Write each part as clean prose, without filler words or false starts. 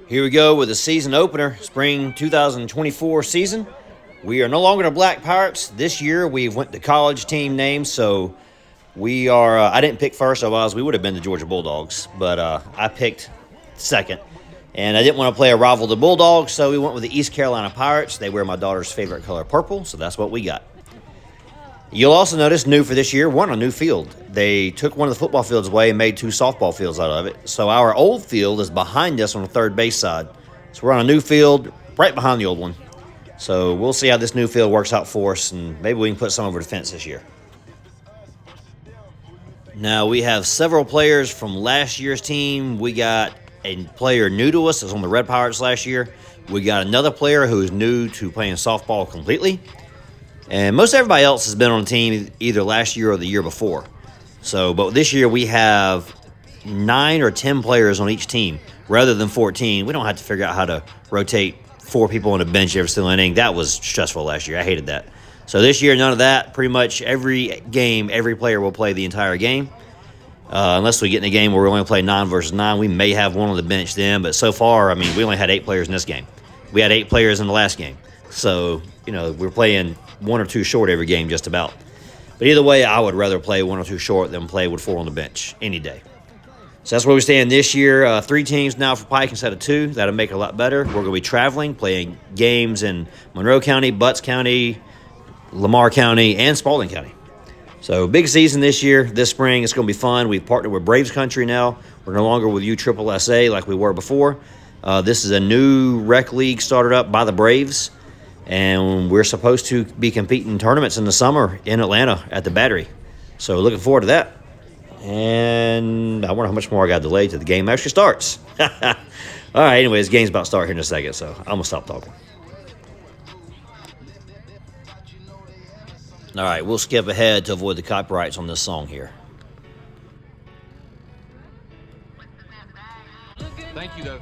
Here we go with the season opener, spring 2024 season. We are no longer the Black Pirates. This year we went to college team names, so we are, I didn't pick first, otherwise we would have been the Georgia Bulldogs, but I picked second. And I didn't want to play a rival to Bulldogs, so we went with the East Carolina Pirates. They wear my daughter's favorite color, purple, so that's what we got. You'll also notice new for this year, we're on a new field. They took one of the football fields away and made two softball fields out of it. So our old field is behind us on the third base side. So we're on a new field right behind the old one. So we'll see how this new field works out for us, and maybe we can put some over the fence this year. Now, we have several players from last year's team. We got a player new to us that was on the Red Pirates last year. We got another player who is new to playing softball completely. And most everybody else has been on the team either last year or the year before. So, but this year we have 9 or 10 players on each team rather than 14. We don't have to figure out how to rotate 4 people on a bench every single inning. That was stressful last year. I hated that. So this year, none of that. Pretty much every game, every player will play the entire game. Unless we get in a game where we only play 9 versus 9, we may have one on the bench then. But so far, I mean, we only had 8 players in this game. We had 8 players in the last game. So, we're playing 1 or 2 short every game just about. But either way, I would rather play 1 or 2 short than play with 4 on the bench any day. So that's where we stand this year. 3 teams now for Pike instead of 2. That'll make it a lot better. We're going to be traveling, playing games in Monroe County, Butts County, Lamar County, and Spalding County. So big season this year, this spring. It's going to be fun. We've partnered with Braves Country now. We're no longer with USSSA like we were before. This is a new rec league started up by the Braves. And we're supposed to be competing in tournaments in the summer in Atlanta at the Battery. So looking forward to that. And I wonder how much more I got delayed till the game actually starts. All right, anyways, game's about to start here in a second, so I'm going to stop talking. All right, we'll skip ahead to avoid the copyrights on this song here. Thank you, though.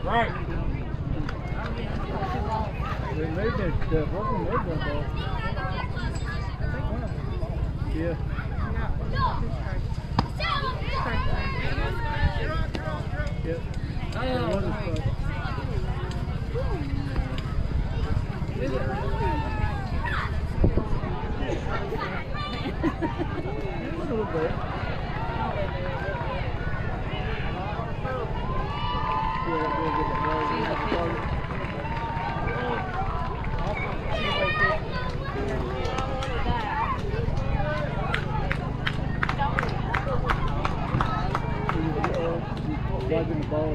Right. They made that ball. Yeah. Yep. A little bit. Slugging the ball.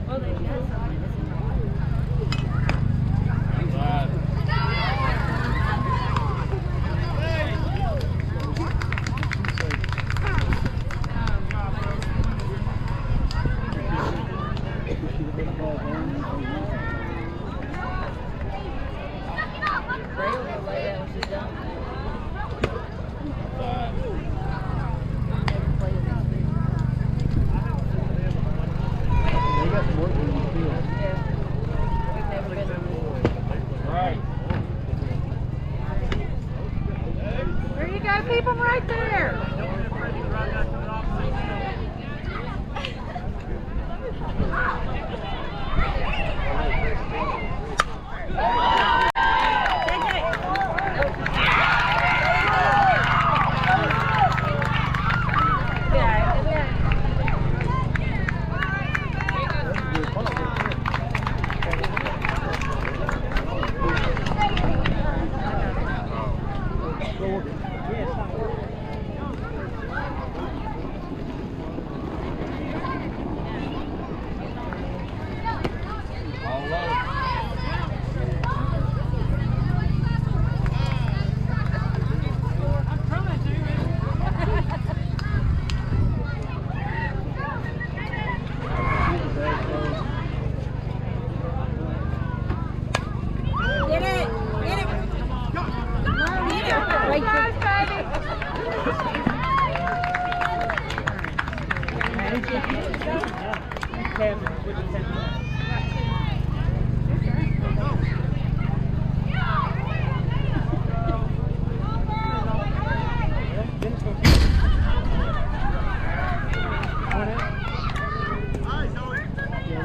Oh, they did. There you go, keep them right there.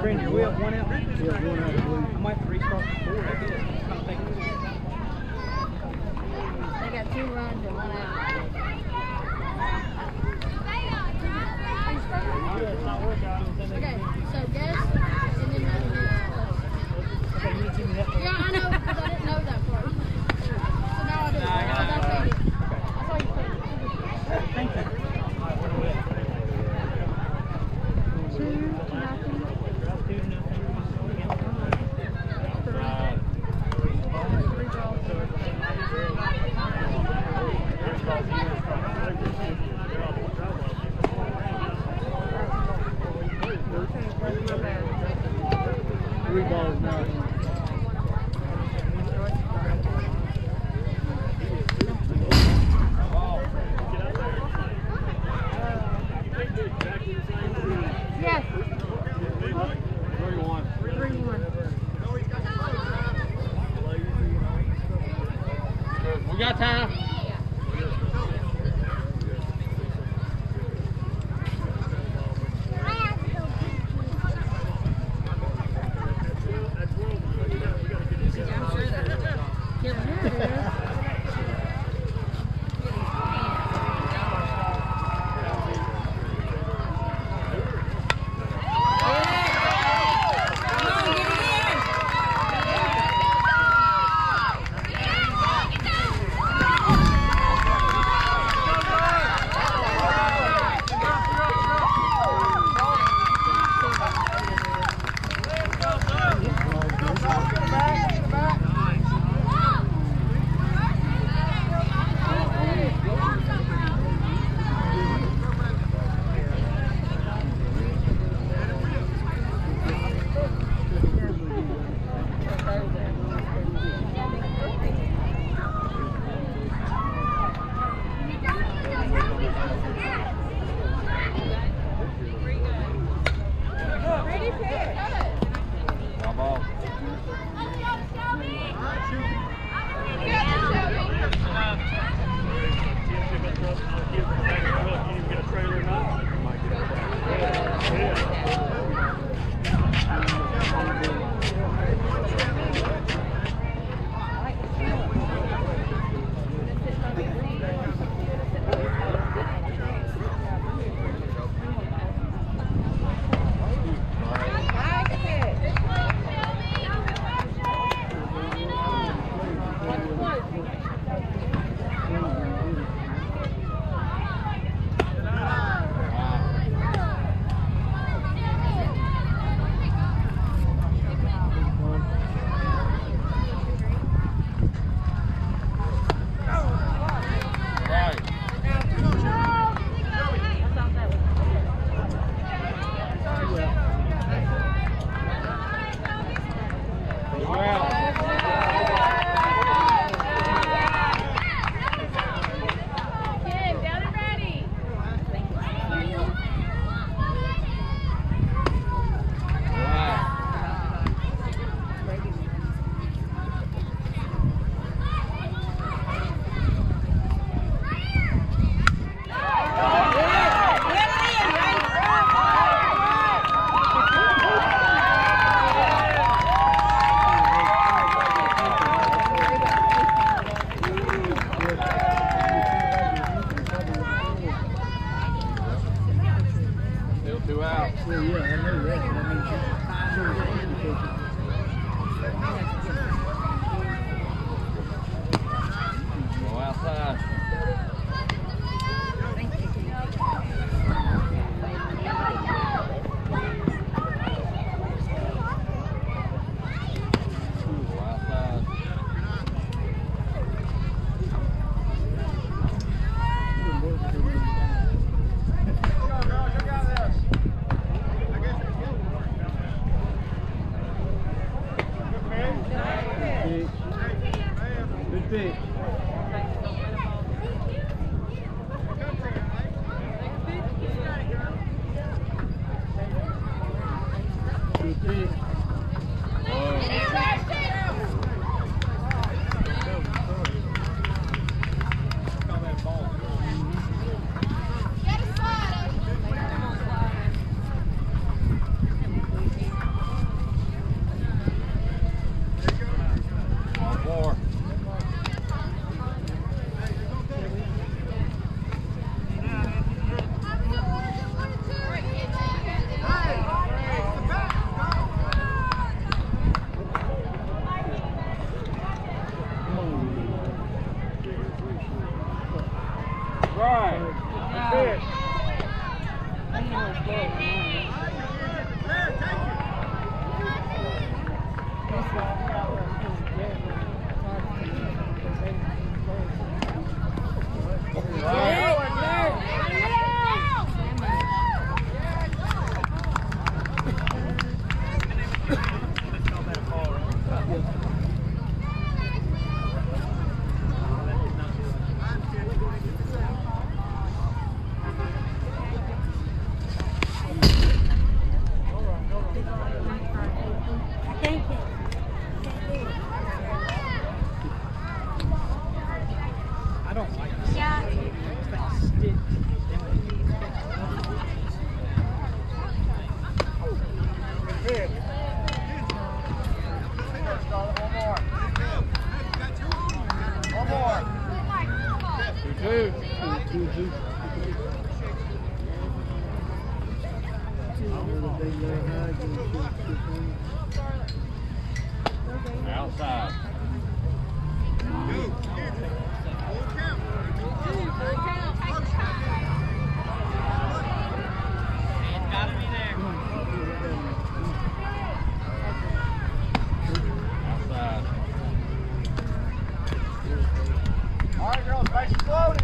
Brandon, we have one out. Yeah, one out. I might have to restart the board. They got 2 runs and 1 out. Okay, so guess and then run the next. Yeah, I know, because I didn't know that part. So now I do. Because I said it. That's all you said. Thank you. 2 nothing. Three balls now. Yes. 3-1. 3-1. We got time. Good pitch. Good pitch. I don't like this. Yeah. Stick. Outside. Outside. All right, girls, base is loaded.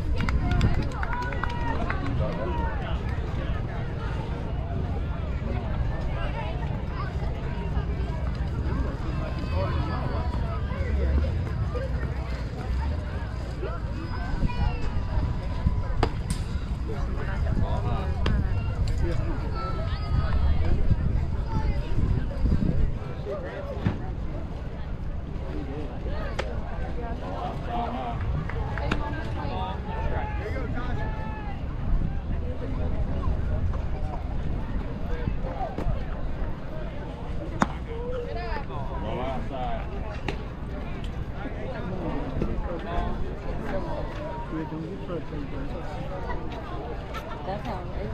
Roll outside. That's how it is.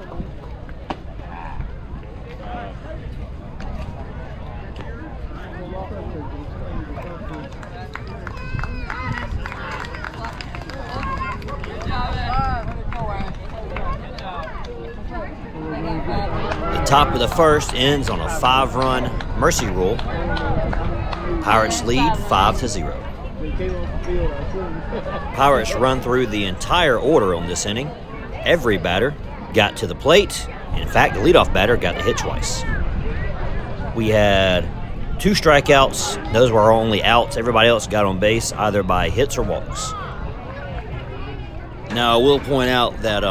The top of the first ends on a 5-run mercy rule. Pirates lead 5-0. Pirates run through the entire order on this inning. Every batter got to the plate. In fact, the leadoff batter got to hit twice. We had 2 strikeouts. Those were our only outs. Everybody else got on base either by hits or walks. Now, I will point out that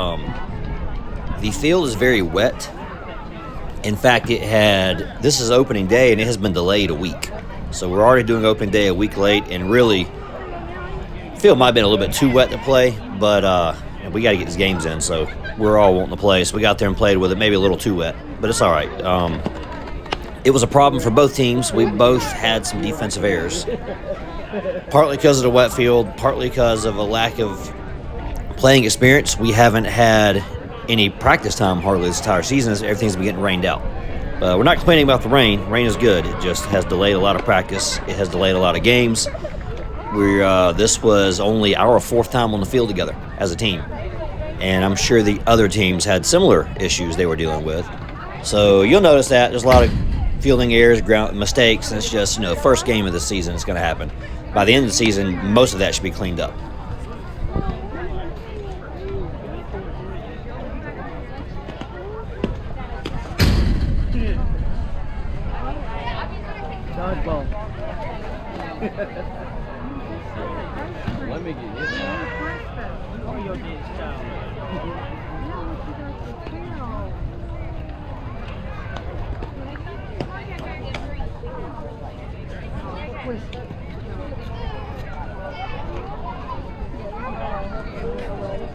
the field is very wet. In fact, this is opening day and it has been delayed a week. So we're already doing opening day a week late, and really, the field might have been a little bit too wet to play, but we got to get these games in, so we're all wanting to play. So we got there and played with it, maybe a little too wet, but it's all right. It was a problem for both teams. We both had some defensive errors, partly because of the wet field, partly because of a lack of playing experience. We haven't had any practice time hardly this entire season, as everything's been getting rained out. We're not complaining about the rain. Rain is good. It just has delayed a lot of practice. It has delayed a lot of games. This was only our 4th time on the field together as a team. And I'm sure the other teams had similar issues they were dealing with. So you'll notice that there's a lot of fielding errors, ground mistakes, and it's just, first game of the season it's going to happen. By the end of the season, most of that should be cleaned up. Dodgeball. let me get it. What are your kids, child?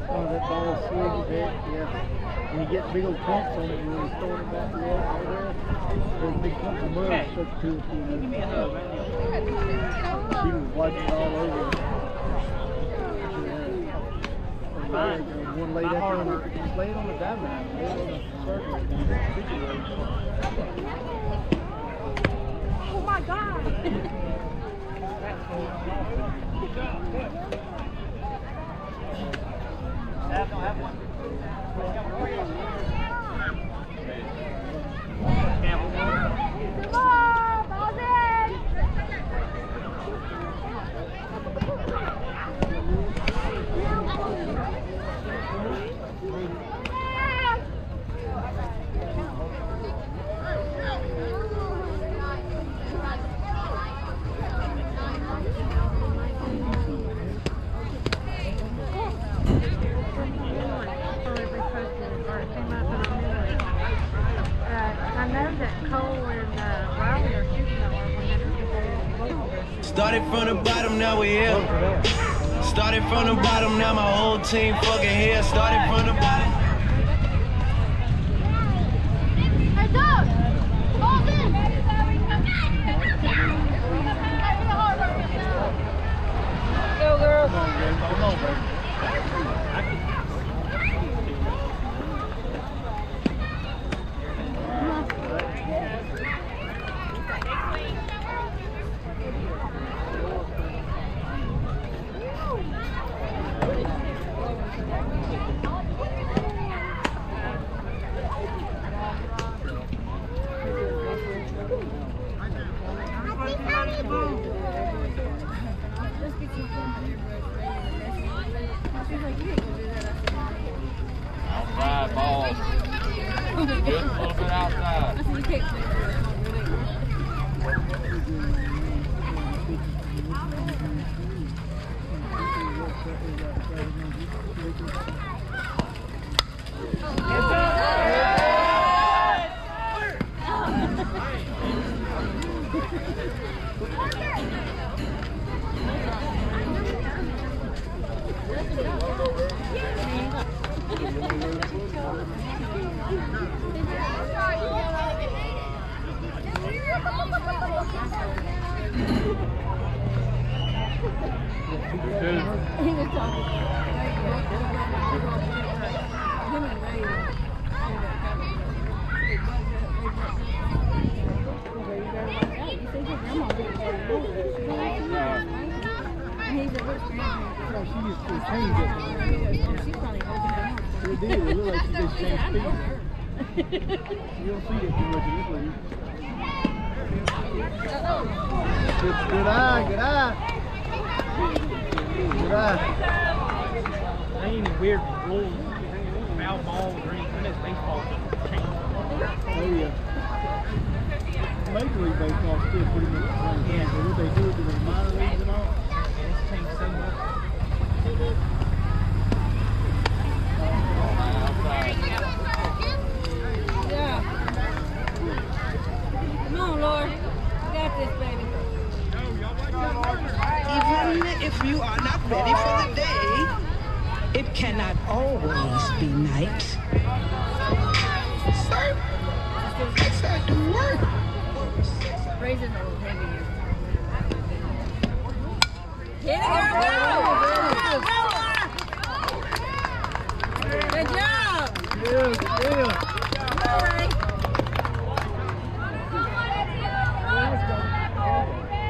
Oh, that ball swings a bit, yeah. And you get big old clumps on it when you're throwing it back to the wall there. There's big clumps of mud stuck to it. Give me a hug right now. She was wiping it all over. Fine. One laid up on it. Just lay it on the diamond. Lay it on the circle. Oh my God. Come on, ball's in. I know that Cole and Riley are shooting at one. Started from the bottom, now we here. Started from the bottom, now my whole team fucking here. Started from the bottom. Hey, Doug! Ball's in! Go, girls! Come on, baby. Outside ball. Just a little bit outside. No, she used to change it. It did. It looked like she just changed speed. You don't see it too much in this league. Good eye, good eye. Good eye. Ain't any weird rules. Foul ball, green, and this baseball change. Oh yeah. Major League Baseball is still pretty much the same thing. But what they do to the minor leagues and all, It's changed so much. Yeah. Come on, Lord. You got this, baby. Even if you are not ready for the day, it cannot always be night. Sir, I said to work. Raise it a little heavier. Get it, girl, go! Good job! good deal. All right.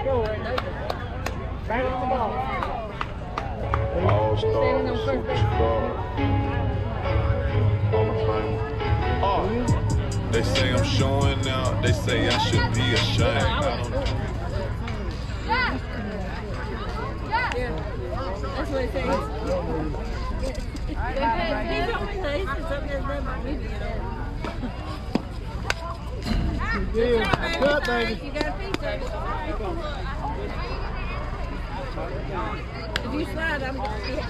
Go right there. Back on the ball. All-star, superstar, Hall of Fame. Oh, they say I'm showing out. They say I should be ashamed. I don't know. That's what it says. He told me that. He said something that's done by me. Good deal. Cut, baby. You got a piece of it. If you slide, I'm going to hit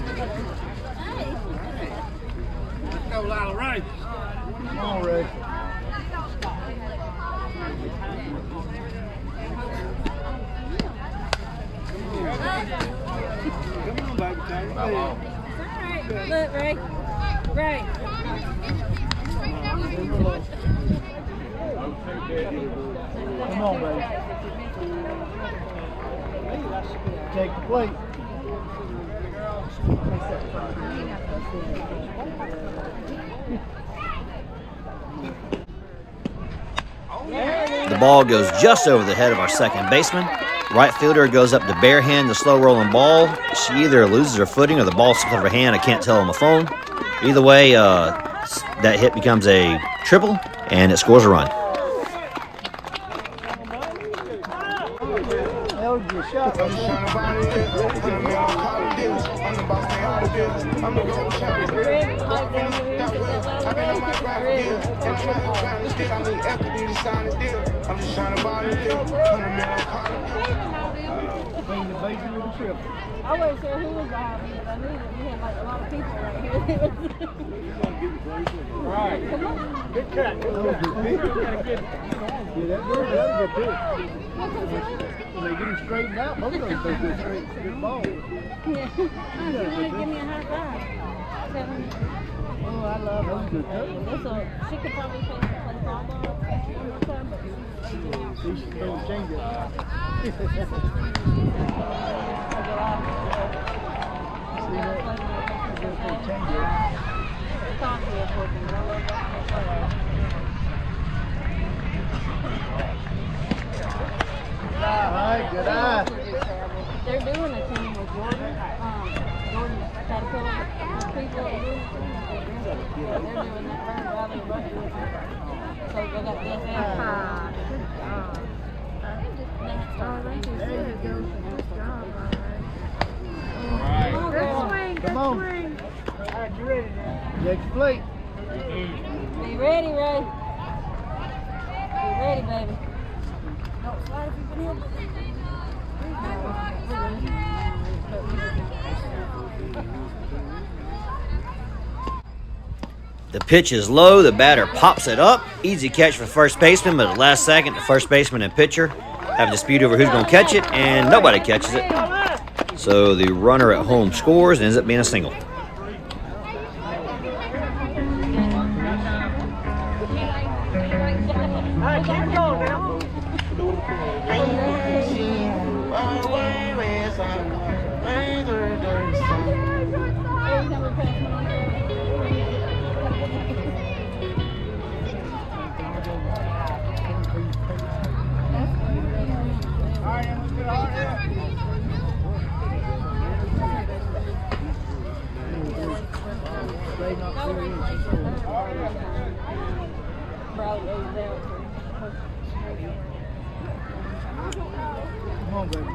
Let's go, Lila Ray. Come on, Ray. Come on, baby. Look, Ray. Ray. Come on, baby. Take the plate. The ball goes just over the head of our second baseman. Right fielder goes up to barehand the slow rolling ball. She either loses her footing or the ball slips out of her hand. I can't tell on the phone. Either way, that hit becomes a triple and it scores a run. That would be a shot. I wasn't sure who was behind me, but I knew that we had like a lot of people right here. Right. Come on. Good cut. That was a good pitch. Yeah, that was a good pitch. When they get him straightened out, most of them think they're straight, good ball. Yeah. She wanted to give me a high five. Tell me, oh, I love her. She could probably play softball one more time, but she's aging out. She should throw a change up. See that? Change up. All right, good eye. They're doing a team with Jordan. Jordan Caterpillar people are doing a team. They're doing that Burn Valley rugby. So they got this Come on. All right, you ready now? Take your plate. Be ready, Ray. Be ready, baby. Don't slide if you've been here. The pitch is low. The batter pops it up. Easy catch for the first baseman, but at the last second, the first baseman and pitcher have a dispute over who's going to catch it, and nobody catches it. So the runner at home scores and ends up being a single. Come on, baby.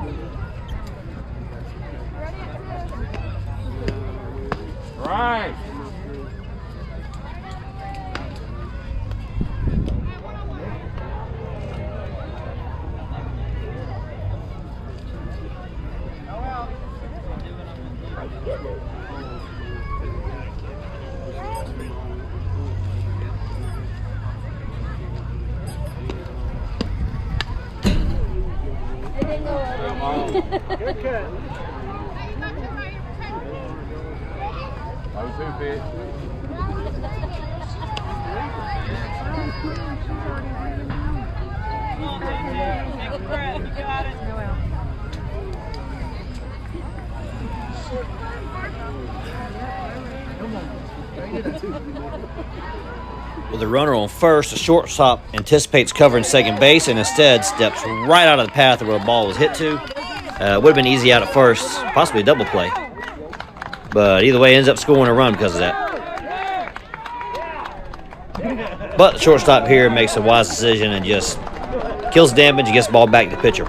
Right. Good cut. That was 2 feet. With the runner on first, the shortstop anticipates covering second base and instead steps right out of the path of where the ball was hit to. Would have been easy out at first, possibly a double play. But either way, ends up scoring a run because of that. But the shortstop here makes a wise decision and just kills damage and gets the ball back to the pitcher.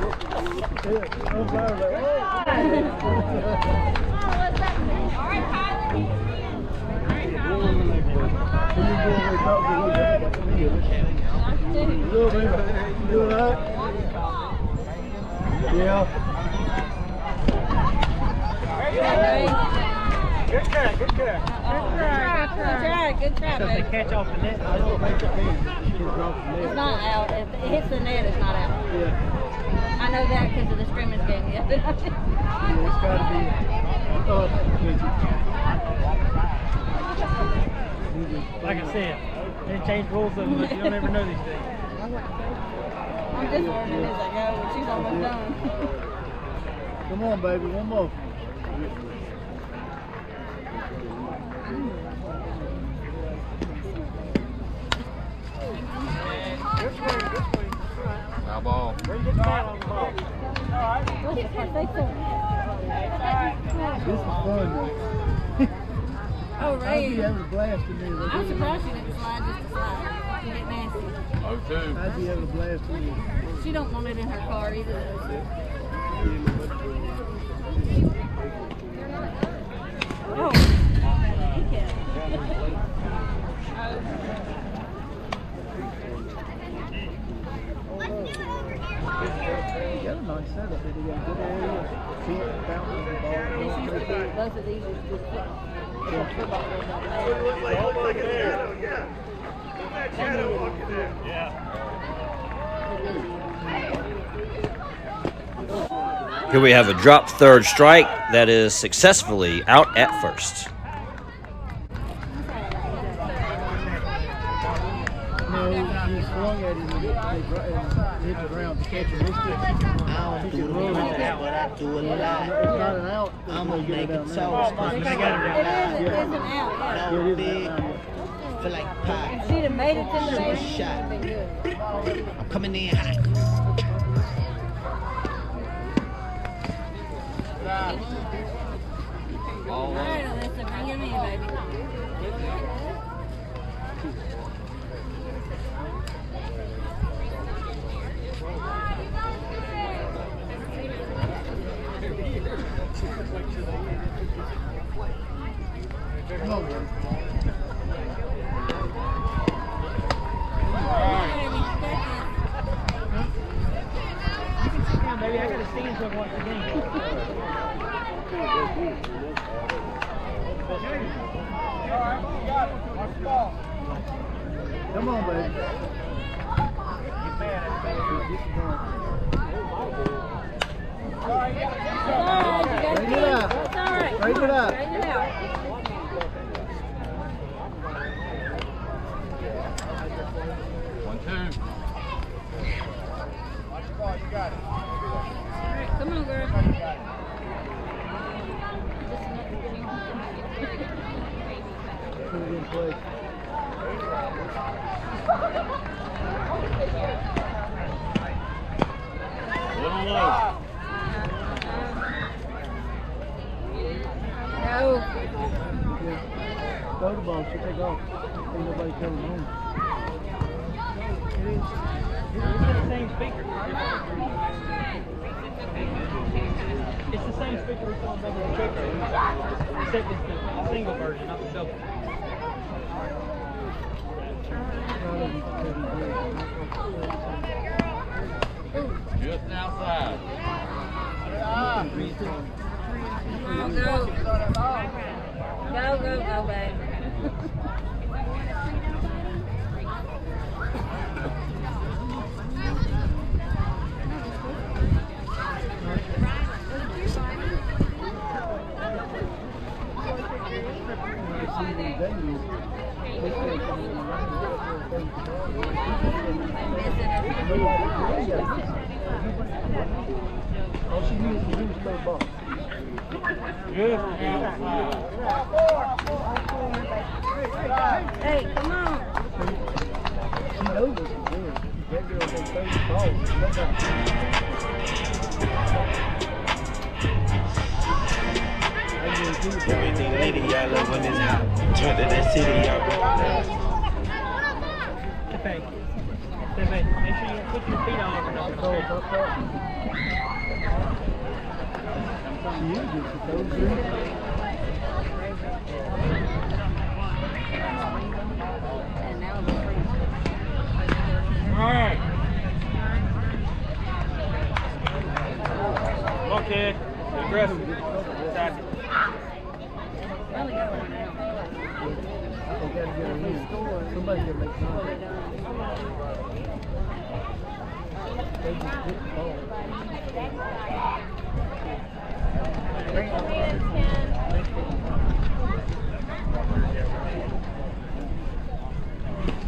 Yeah. Good try, good try. Good try, So if they baby. catch off the net, I don't think it can. It's off the net. It's not out. If it hits the net, it's not out. Yeah. I know that because of the scrimmage game the other night. Yeah, it's got to be up with it. like I said, they change rules of them, but you don't ever know these things. I'm just learning as I go, and she's almost done. Come on, baby, one more. Foul ball. Bring it down on the ball. What's the first they said? This is fun, though. Oh, I'd be Ray. having a blast in there. I'm surprised she didn't slide just to slide. She get nasty. Oh, two. I'd be having a blast in there. She don't want it in her car either. Oh, he can. You got a nice setup here. You got a good area. Feet bouncing the ball. This used to be, both of these used to be football field down Here we have a drop third strike that is successfully out at first. No, you swung at it and hit the ground to catch it. I don't do it like that, but I do it a lot. It's not an out. I'm gonna make it toast. It is, it is an out, yeah. No big, feel like pie. If she'd have made it to the Shoot a baby, it shot. would have been good. I'm coming in hot. All right, Alyssa, bring him in, baby. Come on, baby. You can sit down, baby. I got to stand so I can watch the game. Come on, baby. Straighten it out. It's all right. Straighten it out. Straighten it out. One, two. All right, come on, girl. Put it in place. Little low. No. Yeah. Throw the ball. She'll take off. Ain't nobody coming home. It's the same speaker. It's the same speaker we saw in the truck, except it's the single version, not the double. Just outside. Come on, go. Go, babe. All she needs to do is throw the ball. Good. Hey, come on. She knows what she's doing. That girl can throw the ball. Everything lady, y'all love when it's hot. Jump to that city, y'all go. Pepe, make sure you put your feet on it. She uses it. She throws it in. And now I'm free. All right. Okay. Aggressive. Attack it. Well, Somebody can make contact. They just hit the ball.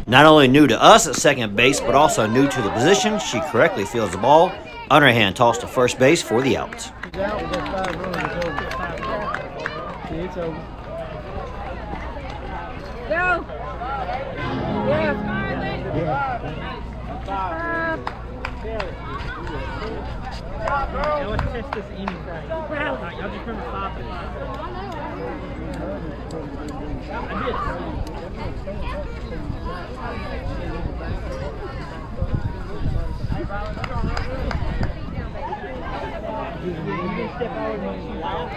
Not only new to us at second base, but also new to the position, she correctly fields the ball. Underhand toss to first base for the out. He's out with that 5 runs. It's over. Yeah, it's over. Go. Yeah. Now let's test this inning frame. Alright, y'all just remember 5 to 5. I did.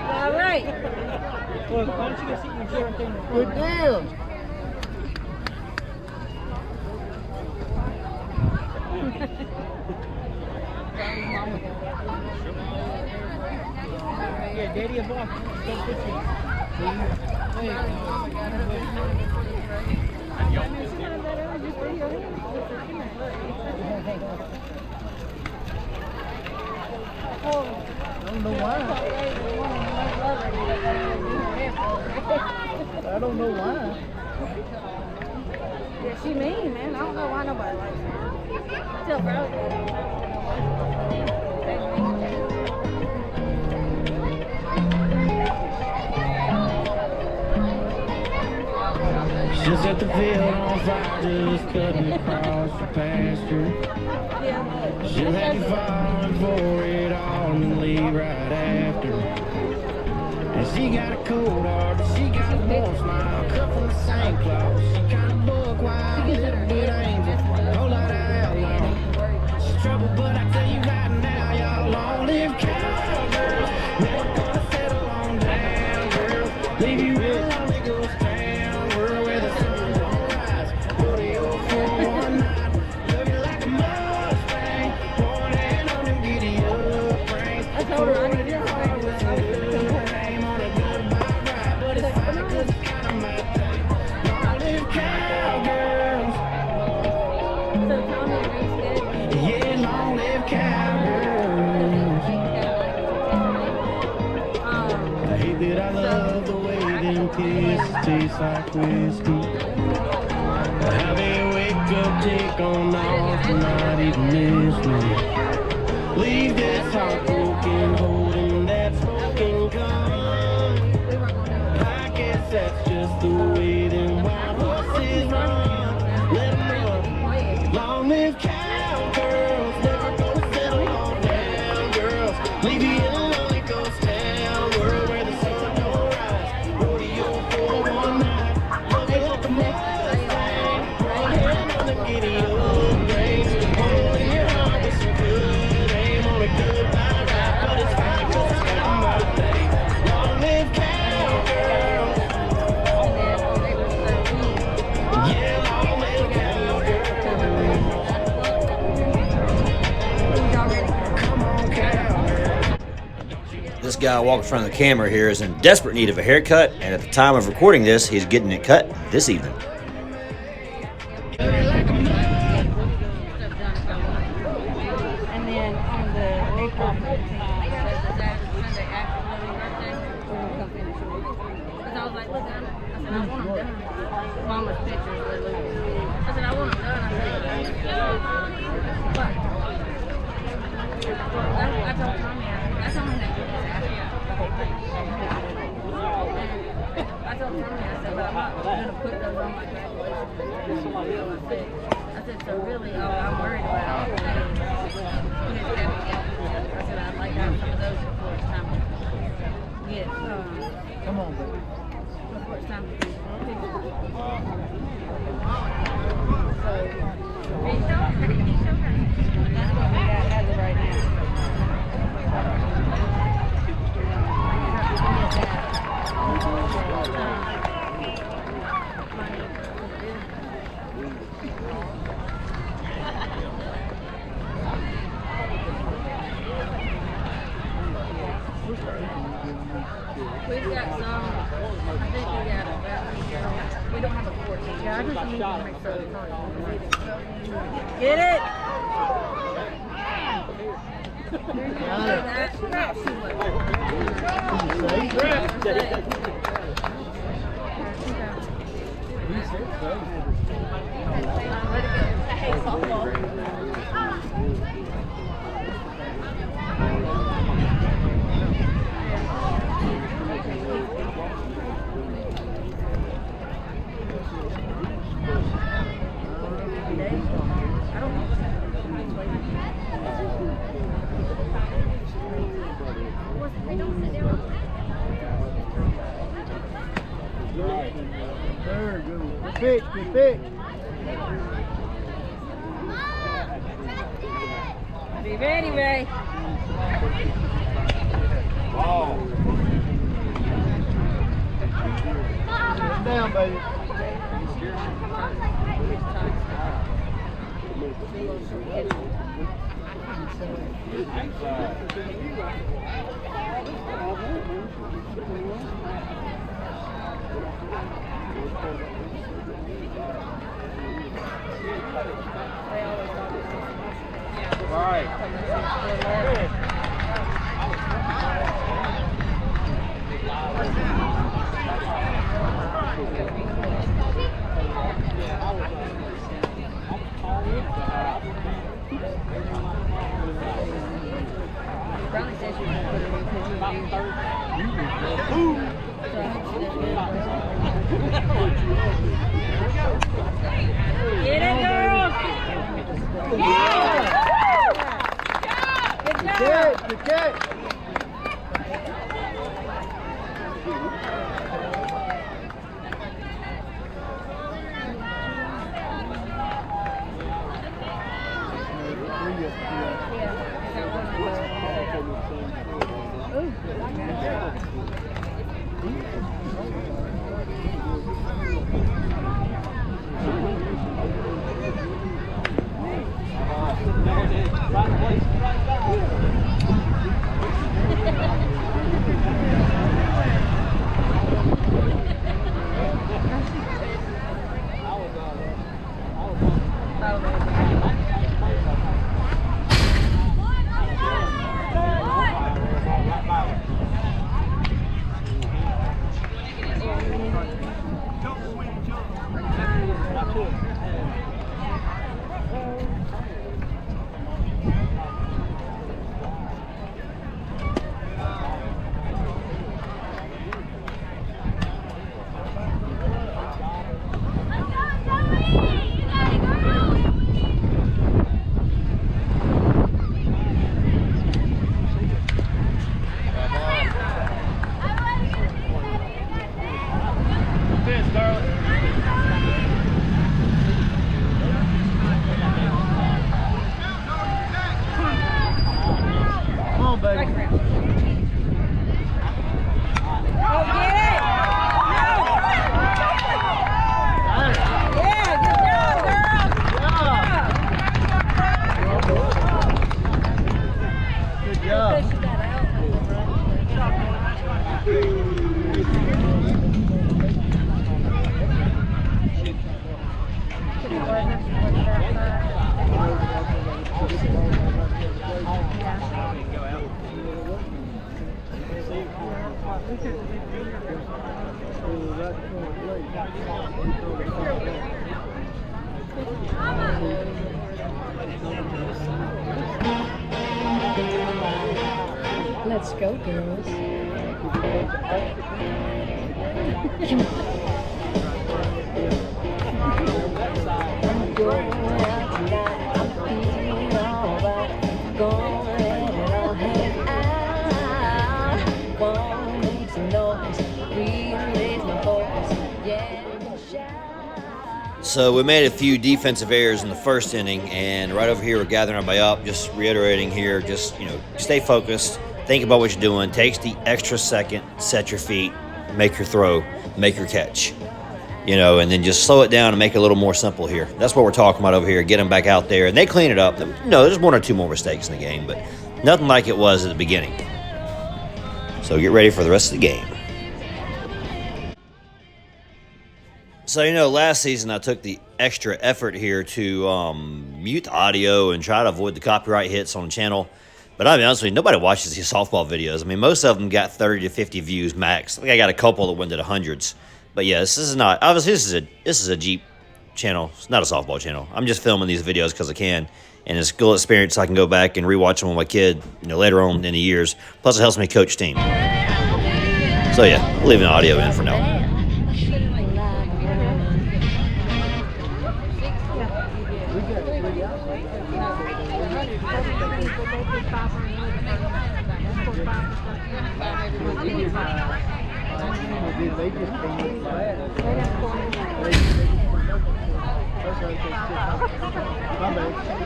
All right. Look, why don't you go sit in your chair and think? Good deal. Yeah, daddy a boss. Don't put you. I don't know why. I don't know why. Yeah, she mean, man. I don't know why nobody likes her. Tell Just at the field on fire, just cutting across the pasture. She'll have you falling for it all and then leave right after. And she got a cold heart, but she got a warm smile, cut from the same cloth. She kind of buck wild, a little bit angel, whole lot of outlaw. She's trouble, but I tell you right now, y'all long live cowgirls. Never gonna settle on down, girls. Leave you with a lonely ghost town, world where the sun won't rise. Rodeo for one night, looking like a Mustang, born and on them giddy up brains. I told her I need to Aim on a goodbye ride, but it's fine 'cause it's kind of my thing. Long live cowgirls, yeah, long live cowgirls. I hate that I love the way them kisses taste like whiskey. How they wake up, take on off, and not even miss me. Leave this heart broken, holding that smoking gun. I guess that's just the way them wild horses run. Let 'em run. Long live cowgirls, never gonna settle on down, girls. Leave you in a lonely ghost town, world where the sun don't rise. Rodeo for one night, love it like a Mustang, right hand on the giddy old reins. Hold your heart with some good aim on a goodbye ride, but it's fine 'cause it's kind of my thing. Long live cowgirls, yeah, long live cowgirls. Come on, cowgirls. This guy walking in front of the camera here is in desperate need of a haircut, and at the time of recording this, he's getting it cut this evening. And then on the April 14th, Sunday after Lily's birthday, we're going to come finish it. Because I was like, look, I said, I want them done. Mama's pictures with Lily. I said, I want them done. I said, but I told Tommy, that's only that you just asked me the whole thing. I told Tommy, I said, but I'm not going to put those on my graduation picture. I said, so really, all I'm worried about is I said, I'd like to have some of those before it's time to get, Come on, baby. before it's time to get pictures. That's what we got as of right now. We've got some We don't have a 14. Yeah, I just need to make sure it's not. Get it? Very good. Good pitch, good pitch. Be ready, Ray. Sit down, baby. Get it, girls! Yeah! Good job! Good catch. Let's go, girls. So we made a few defensive errors in the first inning, and right over here we're gathering everybody up, just reiterating here, just, stay focused, think about what you're doing, takes the extra second, set your feet, make your throw, make your catch, and then just slow it down and make it a little more simple here. That's what we're talking about over here, get them back out there, and they clean it up. No, there's one or two more mistakes in the game, but nothing like it was at the beginning. So get ready for the rest of the game. So, last season I took the extra effort here to mute the audio and try to avoid the copyright hits on the channel. But I'll be honest with you, nobody watches these softball videos. I mean, most of them got 30 to 50 views max. I think I got a couple that went to the hundreds. But yeah, this is not, obviously this is a Jeep channel. It's not a softball channel. I'm just filming these videos because I can. And it's a cool experience. I can go back and rewatch them with my kid, later on in the years. Plus it helps me coach team. So yeah, I'm leaving the audio in for now. They just came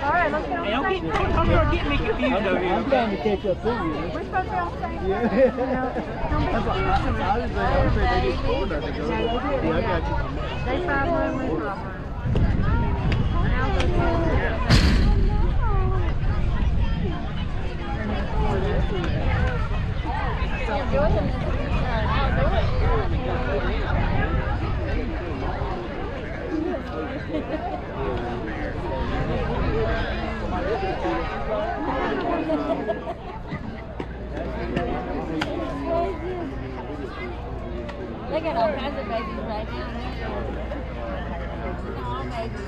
Hey, don't get me confused over here. I'm trying to catch up to you. We're supposed to be on the same Yeah. That's what I was saying they just scored that ago. Yeah, I got you. They 5-1, we're 5-1. They got all kinds of babies right now. All babies.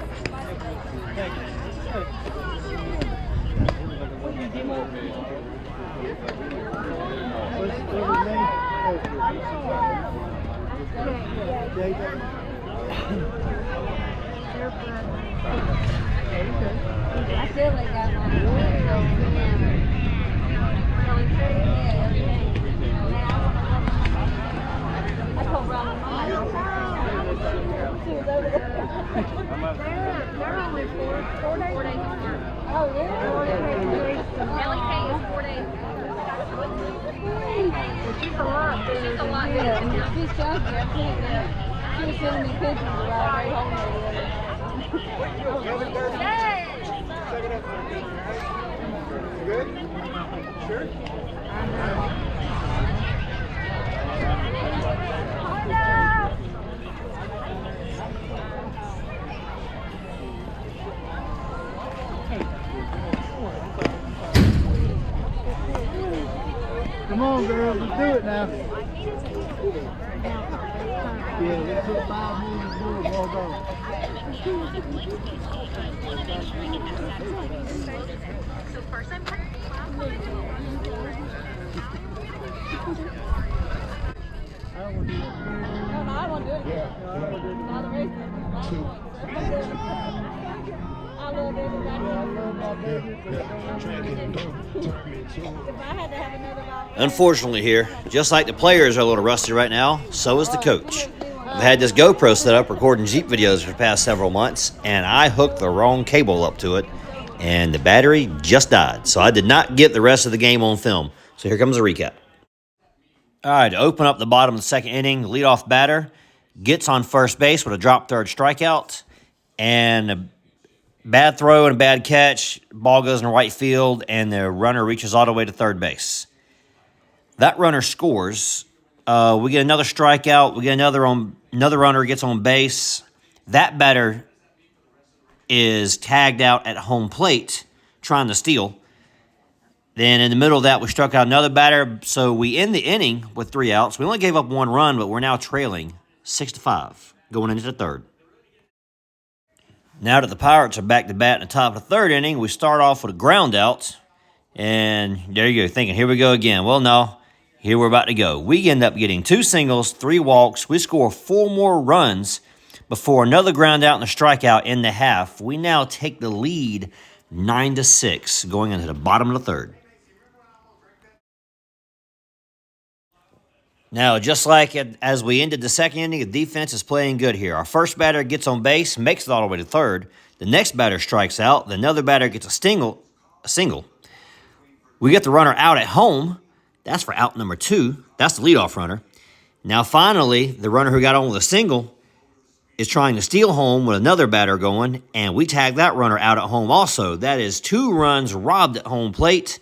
I still ain't got I told Robin, she was over there. They're only 4 days apart. Oh, yeah? LEK is 4 days. She's a lot. She's a lot. Yeah, she's chunky. I think that she was sending me pictures of our way home there. Good? Sure? Come on, girls, let's do it now. Yeah, let's hit 5 moves and do it. Well done. I want to do it again. Now the race I love everybody. Unfortunately here, just like the players are a little rusty right now, so is the coach. I've had this GoPro set up recording Jeep videos for the past several months, and I hooked the wrong cable up to it, and the battery just died. So I did not get the rest of the game on film. So here comes a recap. All right, to open up the bottom of the second inning, the leadoff batter gets on first base with a drop third strikeout, and a bad throw and a bad catch. Ball goes in the right field, and the runner reaches all the way to third base. That runner scores. We get another strikeout. We get another runner gets on base. That batter is tagged out at home plate trying to steal. Then in the middle of that, we struck out another batter. So we end the inning with 3 outs. We only gave up 1 run, but we're now trailing 6-5 going into the third. Now that the Pirates are back to bat in the top of the third inning, we start off with a ground out. And there you go, thinking, here we go again. Well, no, here we're about to go. We end up getting 2 singles, 3 walks. We score 4 more runs before another ground out and a strikeout in the half. We now take the lead 9-6 going into the bottom of the third. Now, just like as we ended the second inning, the defense is playing good here. Our first batter gets on base, makes it all the way to third. The next batter strikes out. Another batter gets a single. We get the runner out at home. That's for out number 2. That's the leadoff runner. Now, finally, the runner who got on with a single is trying to steal home with another batter going, and we tag that runner out at home also. That is 2 runs robbed at home plate,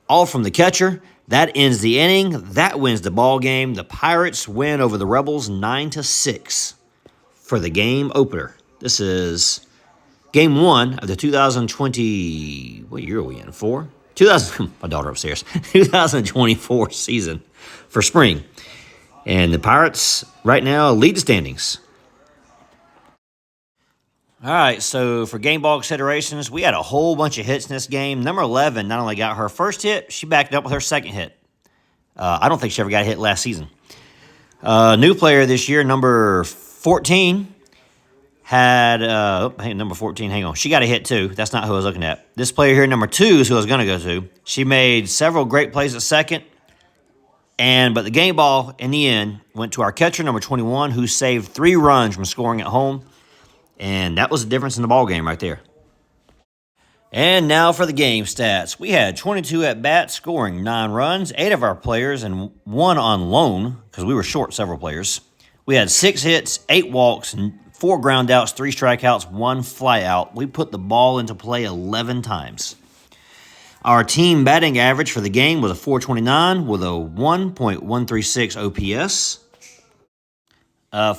all from the catcher. That ends the inning. That wins the ball game. The Pirates win over the Rebels 9-6. for the game opener. This is game 1 of the 2020, what year are we in? 4? My daughter upstairs. 2024 season for spring. And the Pirates right now lead the standings. All right, so for game ball considerations, we had a whole bunch of hits in this game. Number 11 not only got her first hit, she backed it up with her second hit. I don't think she ever got a hit last season. New player this year, number 14, had, number 14, hang on. She got a hit too. That's not who I was looking at. This player here, number 2, is who I was going to go to. She made several great plays at second. But the game ball, in the end, went to our catcher, number 21, who saved 3 runs from scoring at home. And that was the difference in the ball game right there. And now for the game stats. We had 22 at-bats, scoring 9 runs, 8 of our players, and 1 on loan, because we were short several players. We had 6 hits, 8 walks, and 4 ground outs, 3 strikeouts, 1 fly out. We put the ball into play 11 times. Our team batting average for the game was a .429 with a 1.136 OPS.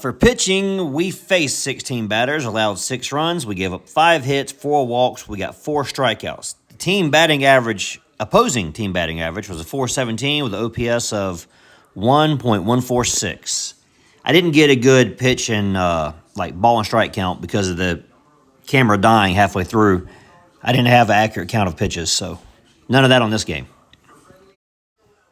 For pitching, we faced 16 batters, allowed 6 runs. We gave up 5 hits, 4 walks. We got 4 strikeouts. The team batting average, opposing team batting average, was a .417 with an OPS of 1.146. I didn't get a good pitch and ball and strike count because of the camera dying halfway through. I didn't have an accurate count of pitches, so none of that on this game.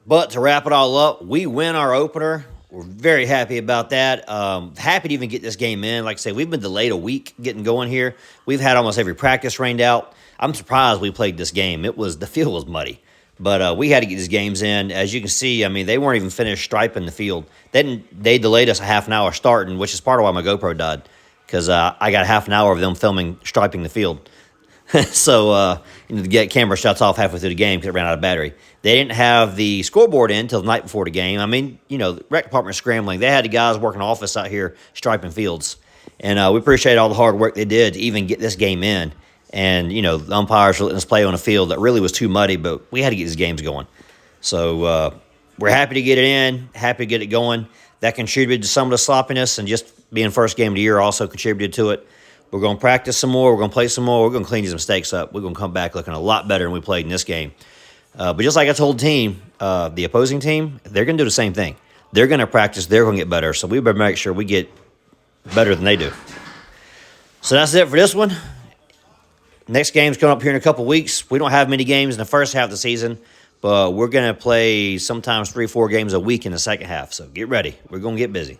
But to wrap it all up, we win our opener. We're very happy about that. Happy to even get this game in. Like I say, we've been delayed a week getting going here. We've had almost every practice rained out. I'm surprised we played this game. The field was muddy. But we had to get these games in. As you can see, I mean, they weren't even finished striping the field. They delayed us a half an hour starting, which is part of why my GoPro died, because I got half an hour of them filming striping the field. So to get camera shuts off halfway through the game because it ran out of battery. They didn't have the scoreboard in until the night before the game. I mean, the rec department scrambling. They had the guys working office out here striping fields. And we appreciate all the hard work they did to even get this game in. And, the umpires were letting us play on a field that really was too muddy, but we had to get these games going. So we're happy to get it in, happy to get it going. That contributed to some of the sloppiness, and just being first game of the year also contributed to it. We're going to practice some more. We're going to play some more. We're going to clean these mistakes up. We're going to come back looking a lot better than we played in this game. But just like I told the team, the opposing team, they're going to do the same thing. They're going to practice. They're going to get better. So we better make sure we get better than they do. So that's it for this one. Next game's coming up here in a couple weeks. We don't have many games in the first half of the season, but we're going to play sometimes 3-4 games a week in the second half. So get ready. We're going to get busy.